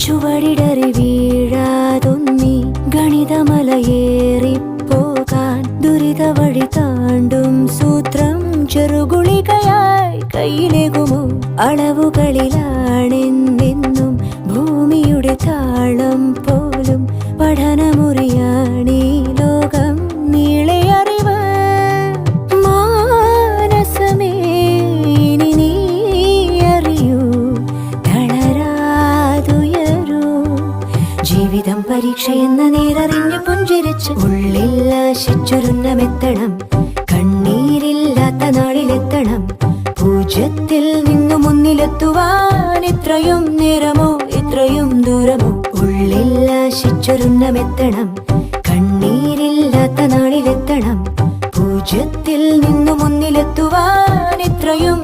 ചുവടിടറി വീഴാതൊന്നി ഗണിതമലയേറിപ്പോകാൻ ദുരിത വഴി താണ്ടും സൂത്രം ചെറുകുളികയായി കയ്യിലേകുമോ? അളവുകളിലാണെന്നെന്നും ഭൂമിയുടെ താളം പോലും പഠനമുറിയാണീ ലോകം നീളെ അറിവ്. മാനസമേ ഇനി നീ അറിയൂ, തളരാതുയരൂ. ജീവിതം പരീക്ഷയെന്ന നേരറിഞ്ഞു പുഞ്ചിരിച്ച് ഉള്ളിൽ ആശിച്ചൊരുന്നമെത്തണം. കണ്ണീരില്ലാത്ത നാളിലെത്തണം. പൂജ്യത്തിൽ നിന്നു മുന്നിലെത്തുവാൻ ഇത്രയും നേരമോ ഇത്രയും ദൂരമോ? ഉള്ളിൽ ആശിച്ചൊരുന്നമെത്തണം. കണ്ണീരില്ലാത്ത നാളിലെത്തണം. പൂജ്യത്തിൽ നിന്നു മുന്നിലെത്തുവാൻ ഇത്രയും